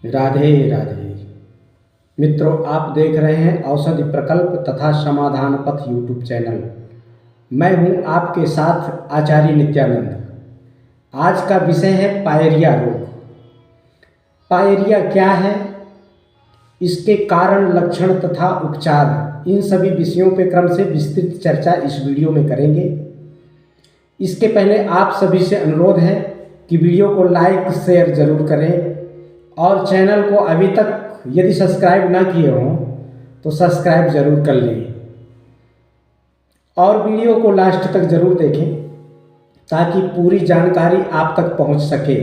राधे राधे। मित्रों, आप देख रहे हैं औषधि प्रकल्प तथा समाधान पथ यूट्यूब चैनल। मैं हूं आपके साथ आचार्य नित्यानंद। आज का विषय है पायरिया रोग। पायरिया क्या है, इसके कारण, लक्षण तथा उपचार, इन सभी विषयों पर क्रम से विस्तृत चर्चा इस वीडियो में करेंगे। इसके पहले आप सभी से अनुरोध है कि वीडियो को लाइक शेयर जरूर करें और चैनल को अभी तक यदि सब्सक्राइब ना किए हों तो सब्सक्राइब जरूर कर लें और वीडियो को लास्ट तक जरूर देखें ताकि पूरी जानकारी आप तक पहुंच सके।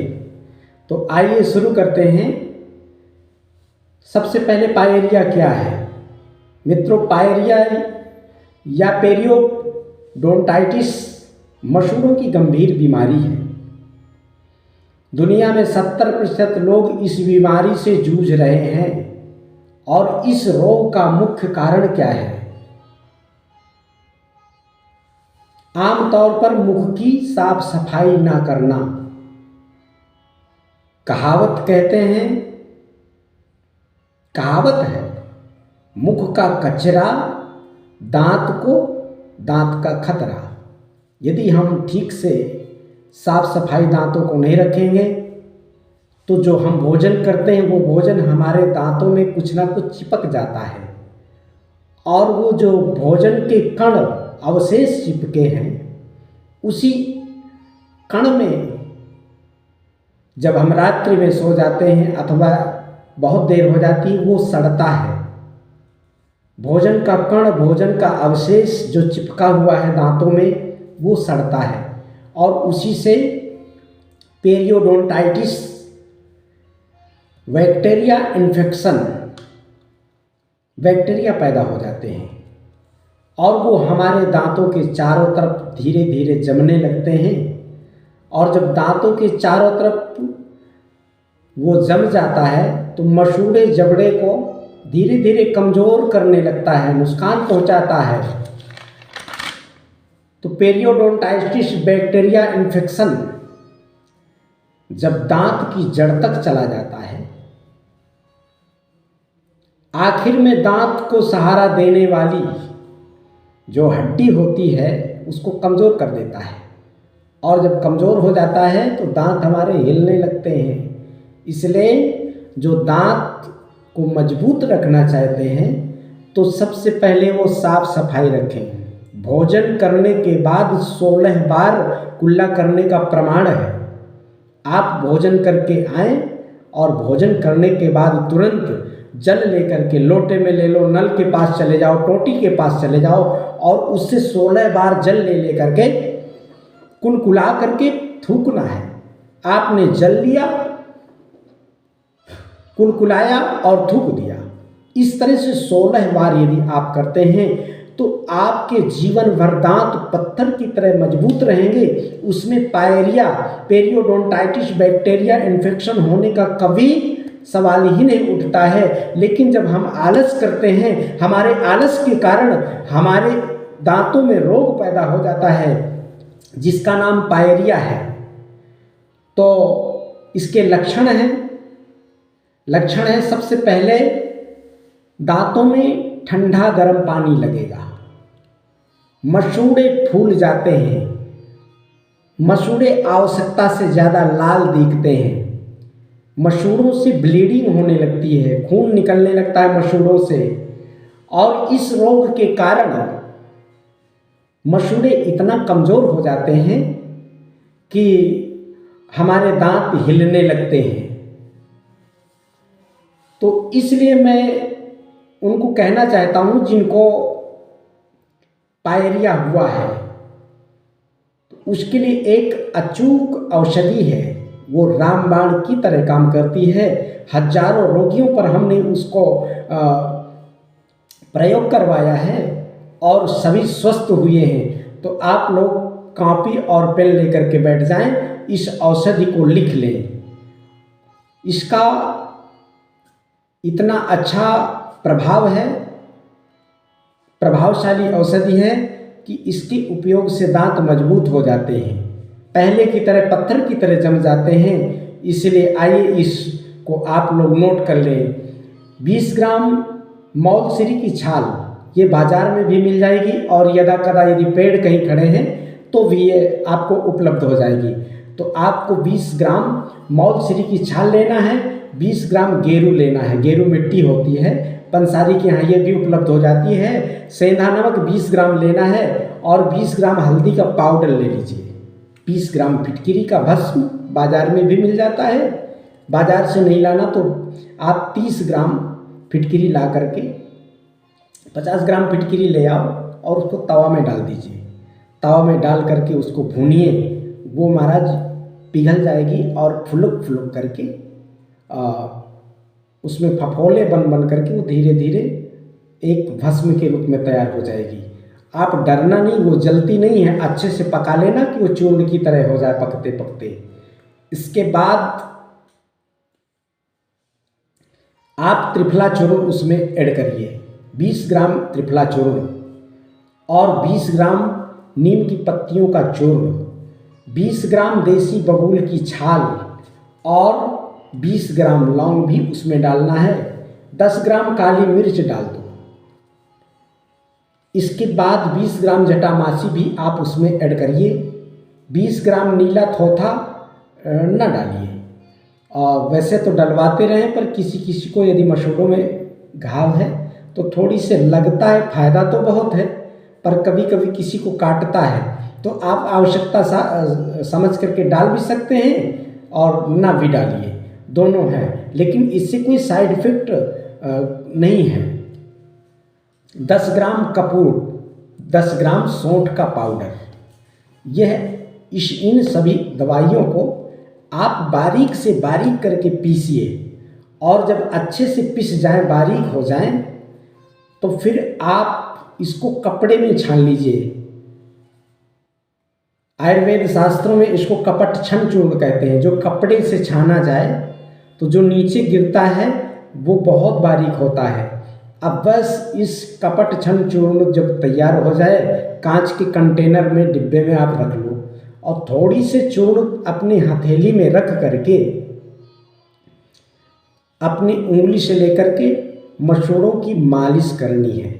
तो आइए शुरू करते हैं। सबसे पहले पायरिया क्या है। मित्रों, पायरिया या पेरियोडोंटाइटिस मसूड़ों की गंभीर बीमारी है। दुनिया में 70% लोग इस बीमारी से जूझ रहे हैं। और इस रोग का मुख्य कारण क्या है? आमतौर पर मुख की साफ सफाई ना करना। कहावत है, मुख का कचरा दांत को दांत का खतरा। यदि हम ठीक से साफ सफाई दांतों को नहीं रखेंगे तो जो हम भोजन करते हैं वो भोजन हमारे दांतों में कुछ ना कुछ चिपक जाता है और वो जो भोजन के कण अवशेष चिपके हैं उसी कण में जब हम रात्रि में सो जाते हैं अथवा बहुत देर हो जाती है वो सड़ता है। भोजन का कण, भोजन का अवशेष जो चिपका हुआ है दांतों में वो सड़ता है और उसी से पेरियोडोंटाइटिस बैक्टीरिया पैदा हो जाते हैं और वो हमारे दांतों के चारों तरफ धीरे धीरे जमने लगते हैं। और जब दांतों के चारों तरफ वो जम जाता है तो मसूड़े जबड़े को धीरे धीरे कमज़ोर करने लगता है, नुकसान पहुंचाता है। तो पेरियोडोंटाइटिस बैक्टीरिया इन्फेक्शन जब दांत की जड़ तक चला जाता है, आखिर में दांत को सहारा देने वाली जो हड्डी होती है उसको कमज़ोर कर देता है और जब कमज़ोर हो जाता है तो दांत हमारे हिलने लगते हैं। इसलिए जो दांत को मजबूत रखना चाहते हैं तो सबसे पहले वो साफ सफाई रखें। भोजन करने के बाद 16 बार कुल्ला करने का प्रमाण है। आप भोजन करके आएँ और भोजन करने के बाद तुरंत जल लेकर के लोटे में ले लो, नल के पास चले जाओ, टोटी के पास चले जाओ और उससे 16 बार जल ले करके कुलकुला करके थूकना है। आपने जल लिया, कुलकुलाया और थूक दिया। इस तरह से 16 बार यदि आप करते हैं तो आपके जीवन भर दांत पत्थर की तरह मजबूत रहेंगे। उसमें पायरिया, पेरियोडोंटाइटिस बैक्टीरिया इन्फेक्शन होने का कभी सवाल ही नहीं उठता है। लेकिन जब हम आलस करते हैं, हमारे आलस के कारण हमारे दांतों में रोग पैदा हो जाता है जिसका नाम पायरिया है। तो इसके लक्षण हैं सबसे पहले दांतों में ठंडा गर्म पानी लगेगा, मसूड़े फूल जाते हैं, मसूड़े आवश्यकता से ज़्यादा लाल दिखते हैं, मसूड़ों से ब्लीडिंग होने लगती है, खून निकलने लगता है मसूड़ों से। और इस रोग के कारण मसूड़े इतना कमज़ोर हो जाते हैं कि हमारे दांत हिलने लगते हैं। तो इसलिए मैं उनको कहना चाहता हूँ जिनको पायरिया हुआ है तो उसके लिए एक अचूक औषधि है, वो रामबाण की तरह काम करती है। हजारों रोगियों पर हमने उसको प्रयोग करवाया है और सभी स्वस्थ हुए हैं। तो आप लोग कॉपी और पेन लेकर के बैठ जाएं, इस औषधि को लिख लें। इसका इतना अच्छा प्रभाव है, प्रभावशाली औषधि है कि इसके उपयोग से दांत मजबूत हो जाते हैं, पहले की तरह पत्थर की तरह जम जाते हैं। इसलिए आइए इस को आप लोग नोट कर लें। 20 ग्राम मौलश्री की छाल, ये बाज़ार में भी मिल जाएगी और यदा कदा यदि पेड़ कहीं खड़े हैं तो भी ये आपको उपलब्ध हो जाएगी। तो आपको 20 ग्राम मौलश्री की छाल लेना है, 20 ग्राम गेरू लेना है, गेरू मिट्टी होती है, पंसारी के यहाँ ये भी उपलब्ध हो जाती है। सेंधा नमक 20 ग्राम लेना है और 20 ग्राम हल्दी का पाउडर ले लीजिए। 20 ग्राम फिटकिरी का भस्म बाज़ार में भी मिल जाता है, बाज़ार से नहीं लाना तो आप 30 ग्राम फिटकिरी ला करके 50 ग्राम फिटकिरी ले आओ और उसको तवा में डाल दीजिए। तवा में डाल करके उसको भूनिए, वो महाराज पिघल जाएगी और फुलुक फुलुक करके उसमें फफोले बन बन करके वो धीरे धीरे एक भस्म के रूप में तैयार हो जाएगी। आप डरना नहीं, वो जलती नहीं है, अच्छे से पका लेना कि वो चूर्ण की तरह हो जाए पकते पकते। इसके बाद आप त्रिफला चूर्ण उसमें ऐड करिए, 20 ग्राम त्रिफला चूर्ण और 20 ग्राम नीम की पत्तियों का चूर्ण, 20 ग्राम देसी बबूल की छाल और 20 ग्राम लौंग भी उसमें डालना है, 10 ग्राम काली मिर्च डाल दो। इसके बाद 20 ग्राम जटामासी भी आप उसमें ऐड करिए, 20 ग्राम नीला थोथा न डालिए। और वैसे तो डलवाते रहें, पर किसी किसी को यदि मसूड़ों में घाव है तो थोड़ी से लगता है, फ़ायदा तो बहुत है पर कभी कभी किसी को काटता है, तो आप आवश्यकता समझ करके डाल भी सकते हैं और ना भी डालिए, दोनों हैं, लेकिन इससे कोई साइड इफ़ेक्ट नहीं है। 10 ग्राम कपूर, 10 ग्राम सौंठ का पाउडर, इन सभी दवाइयों को आप बारीक से बारीक करके पीसिए और जब अच्छे से पिस जाएं, बारीक हो जाएं, तो फिर आप इसको कपड़े में छान लीजिए। आयुर्वेद शास्त्रों में इसको कपट छन चूर्ण कहते हैं। जो कपड़े से छाना जाए तो जो नीचे गिरता है वो बहुत बारीक होता है। अब बस इस कपट छन चूर्ण जब तैयार हो जाए, कांच के कंटेनर में, डिब्बे में आप रख लो और थोड़ी से चूर्ण अपनी हथेली में रख करके अपनी उंगली से लेकर के मसूड़ों की मालिश करनी है,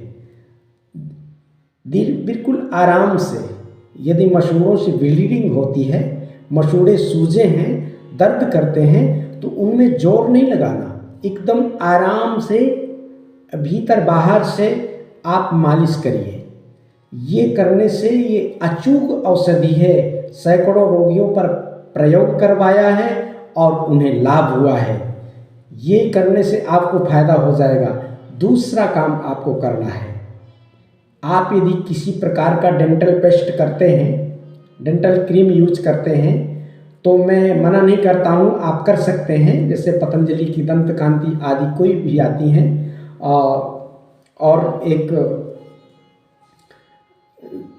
बिल्कुल आराम से। यदि मसूड़ों से ब्लीडिंग होती है, मसूड़े सूजे हैं, दर्द करते हैं, तो उनमें जोर नहीं लगाना, एकदम आराम से भीतर बाहर से आप मालिश करिए। ये करने से ये अचूक औषधि है, सैकड़ों रोगियों पर प्रयोग करवाया है और उन्हें लाभ हुआ है। ये करने से आपको फायदा हो जाएगा। दूसरा काम आपको करना है, आप यदि किसी प्रकार का डेंटल पेस्ट करते हैं, डेंटल क्रीम यूज करते हैं, तो मैं मना नहीं करता हूँ, आप कर सकते हैं। जैसे पतंजलि की दंत कांति आदि कोई भी आती हैं और एक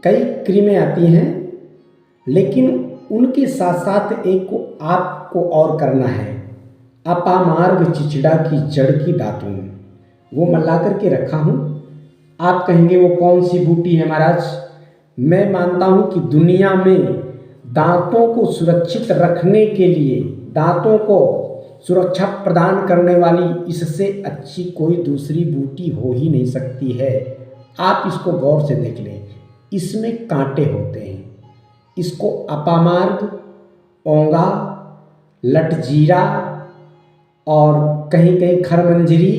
कई क्रीमें आती हैं, लेकिन उनके साथ साथ एक को आपको और करना है, अपामार्ग चिचिड़ा की जड़ की दातून, वो मैं ला करके रखा हूँ। आप कहेंगे वो कौन सी बूटी है महाराज? मैं मानता हूँ कि दुनिया में दांतों को सुरक्षित रखने के लिए, दांतों को सुरक्षा प्रदान करने वाली इससे अच्छी कोई दूसरी बूटी हो ही नहीं सकती है। आप इसको गौर से देख लें, इसमें कांटे होते हैं। इसको अपामार्ग, ओंगा, लटजीरा और कहीं कहीं खरमंजरी,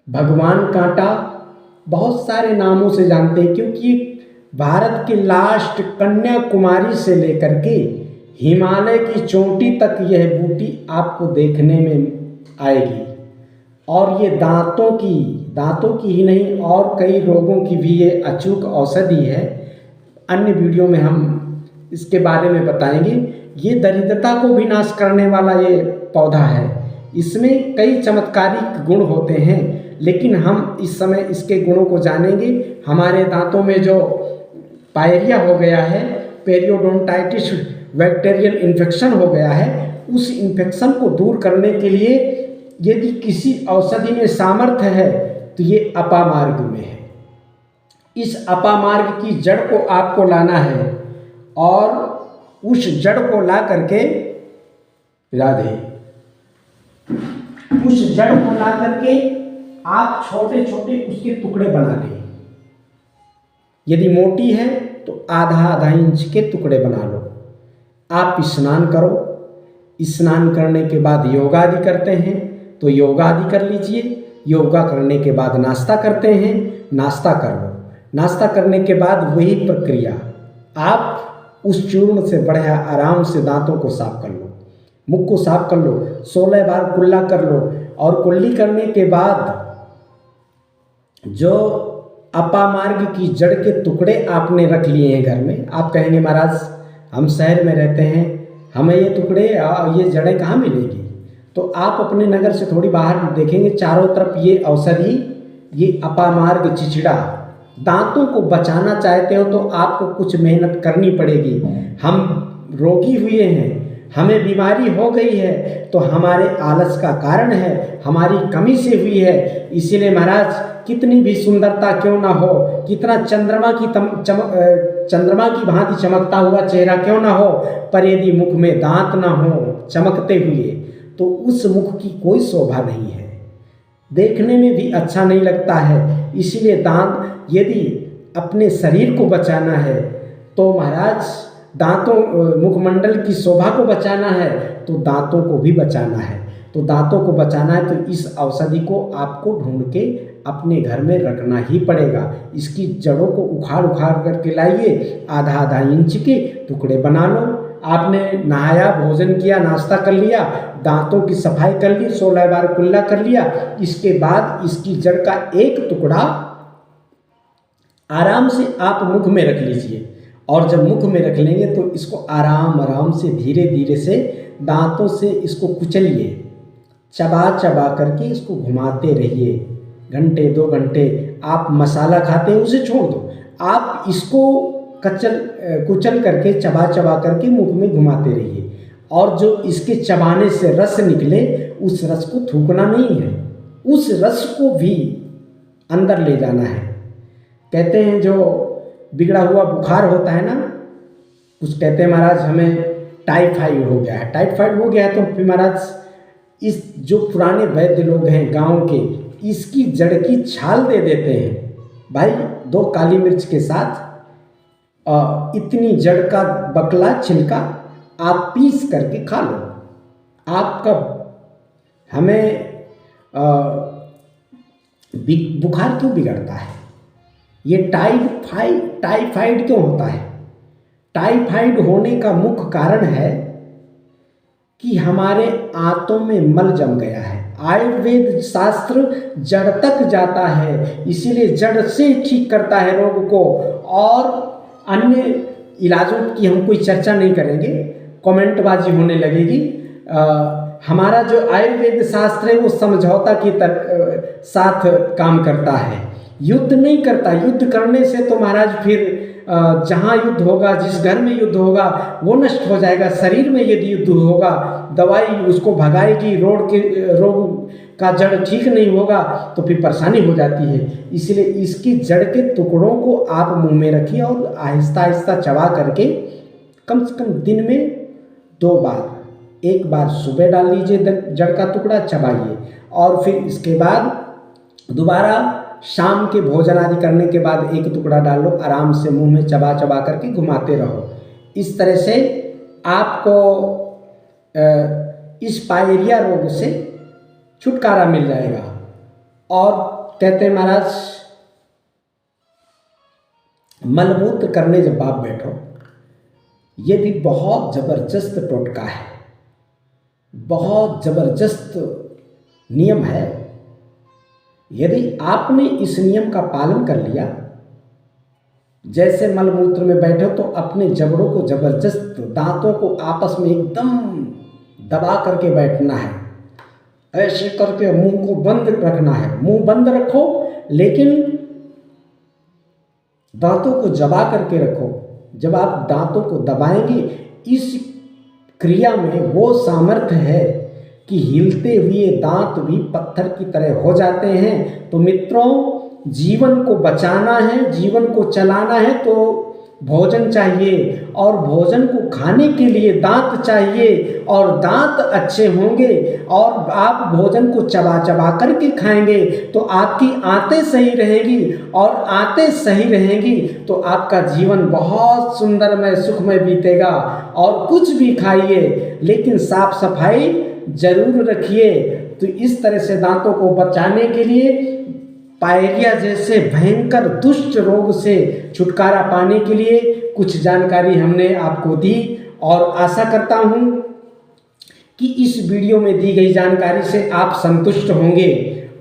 भगवान कांटा, बहुत सारे नामों से जानते हैं, क्योंकि भारत के लास्ट कन्याकुमारी से लेकर के हिमालय की चोटी तक यह बूटी आपको देखने में आएगी। और ये दांतों की ही नहीं और कई रोगों की भी ये अचूक औषधि है। अन्य वीडियो में हम इसके बारे में बताएंगे। ये दरिद्रता को भी नाश करने वाला ये पौधा है। इसमें कई चमत्कारिक गुण होते हैं, लेकिन हम इस समय इसके गुणों को जानेंगे। हमारे दांतों में जो पायरिया हो गया है, पेरियोडोंटाइटिस बैक्टीरियल इन्फेक्शन हो गया है, उस इन्फेक्शन को दूर करने के लिए यदि किसी औषधि में सामर्थ्य है तो ये अपामार्ग में है। इस अपामार्ग की जड़ को आपको लाना है और उस जड़ को ला करके राधे उस जड़ को ला करके आप छोटे छोटे उसके टुकड़े बना लें। यदि मोटी है तो आधा आधा इंच के टुकड़े बना लो। आप स्नान करो, स्नान करने के बाद योगा आदि करते हैं तो योगा आदि कर लीजिए। योगा करने के बाद नाश्ता करते हैं, नाश्ता कर लो। नाश्ता करने के बाद वही प्रक्रिया आप उस चूर्ण से बढ़िया आराम से दांतों को साफ कर लो, मुख को साफ कर लो, 16 बार कुल्ला कर लो। और कुल्ली करने के बाद जो अपामार्ग की जड़ के टुकड़े आपने रख लिए हैं घर में, आप कहेंगे महाराज हम शहर में रहते हैं, हमें ये टुकड़े ये जड़ें कहाँ मिलेगी? तो आप अपने नगर से थोड़ी बाहर देखेंगे, चारों तरफ ये औषधि, ये अपामार्ग चिचिड़ा। दांतों को बचाना चाहते हो तो आपको कुछ मेहनत करनी पड़ेगी। हम रोगी हुए हैं, हमें बीमारी हो गई है तो हमारे आलस का कारण है, हमारी कमी से हुई है। इसीलिए महाराज कितनी भी सुंदरता क्यों ना हो, कितना चंद्रमा की भांति चमकता हुआ चेहरा क्यों ना हो, पर यदि मुख में दांत ना हो चमकते हुए तो उस मुख की कोई शोभा नहीं है, देखने में भी अच्छा नहीं लगता है। इसीलिए दांत, यदि अपने शरीर को बचाना है तो महाराज दांतों, मुखमंडल की शोभा को बचाना है तो दांतों को भी बचाना है। तो दांतों को बचाना है तो इस औषधि को आपको ढूंढ के अपने घर में रखना ही पड़ेगा। इसकी जड़ों को उखाड़ उखाड़ करके लाइए, आधा आधा इंच के टुकड़े बना लो। आपने नहाया, भोजन किया, नाश्ता कर लिया, दांतों की सफाई कर ली, 16 बार कुल्ला कर लिया। इसके बाद इसकी जड़ का एक टुकड़ा आराम से आप मुख में रख लीजिए। और जब मुख में रख लेंगे तो इसको आराम आराम से धीरे धीरे से दांतों से इसको कुचलिए, चबा चबा करके इसको घुमाते रहिए। घंटे 2 घंटे आप मसाला खाते हैं उसे छोड़ दो, आप इसको कुचल करके चबा चबा करके मुख में घुमाते रहिए। और जो इसके चबाने से रस निकले उस रस को थूकना नहीं है, उस रस को भी अंदर ले जाना है। कहते हैं जो बिगड़ा हुआ बुखार होता है ना, कुछ कहते हैं महाराज हमें टाइफाइड हो गया है, टाइफाइड हो गया है तो फिर महाराज इस जो पुराने वैद्य लोग हैं गांव के, इसकी जड़ की छाल दे देते हैं भाई, 2 काली मिर्च के साथ इतनी जड़ का बकला छिलका आप पीस करके खा लो। आपका हमें बुखार क्यों बिगड़ता है? ये टाइफाइड क्यों होता है? टाइफाइड होने का मुख्य कारण है कि हमारे आंतों में मल जम गया है। आयुर्वेद शास्त्र जड़ तक जाता है, इसीलिए जड़ से ठीक करता है रोग को। और अन्य इलाजों की हम कोई चर्चा नहीं करेंगे, कमेंटबाजी होने लगेगी। हमारा जो आयुर्वेद शास्त्र है वो समझौता के साथ काम करता है, युद्ध नहीं करता। युद्ध करने से तो महाराज फिर जहाँ युद्ध होगा, जिस घर में युद्ध होगा वो नष्ट हो जाएगा। शरीर में यदि युद्ध होगा, दवाई उसको भगाएगी, रोग का जड़ ठीक नहीं होगा तो फिर परेशानी हो जाती है। इसलिए इसकी जड़ के टुकड़ों को आप मुंह में रखिए और आहिस्ता आहिस्ता चबा करके कम से कम दिन में 2 बार, 1 बार सुबह डाल लीजिए जड़ का टुकड़ा, चबाइए, और फिर इसके बाद दोबारा शाम के भोजन आदि करने के बाद 1 टुकड़ा डाल लो, आराम से मुंह में चबा चबा करके घुमाते रहो। इस तरह से आपको इस पायरिया रोग से छुटकारा मिल जाएगा। और कहते हैं महाराज मलमूत्र करने जब आप बैठो, ये भी बहुत ज़बरदस्त टोटका है, बहुत ज़बरदस्त नियम है। यदि आपने इस नियम का पालन कर लिया, जैसे मलमूत्र में बैठो तो अपने जबड़ों को जबरदस्त, दांतों को आपस में एकदम दबा करके बैठना है, ऐसे करके मुंह को बंद रखना है। मुंह बंद रखो लेकिन दांतों को दबा करके रखो। जब आप दांतों को दबाएंगे, इस क्रिया में वो सामर्थ्य है कि हिलते हुए दांत भी पत्थर की तरह हो जाते हैं। तो मित्रों, जीवन को बचाना है, जीवन को चलाना है तो भोजन चाहिए और भोजन को खाने के लिए दांत चाहिए और दांत अच्छे होंगे और आप भोजन को चबा चबा करके खाएंगे तो आपकी आंतें सही रहेंगी और आंतें सही रहेंगी तो आपका जीवन बहुत सुंदरमय सुखमय बीतेगा। और कुछ भी खाइए लेकिन साफ सफाई जरूर रखिए। तो इस तरह से दांतों को बचाने के लिए पायरिया जैसे भयंकर दुष्ट रोग से छुटकारा पाने के लिए कुछ जानकारी हमने आपको दी और आशा करता हूँ कि इस वीडियो में दी गई जानकारी से आप संतुष्ट होंगे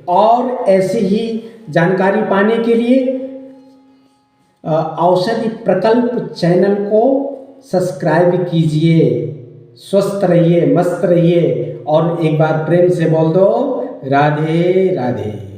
और ऐसे ही जानकारी पाने के लिए औषधि प्रकल्प चैनल को सब्सक्राइब कीजिए। स्वस्थ रहिए, मस्त रहिए और एक बार प्रेम से बोल दो राधे राधे।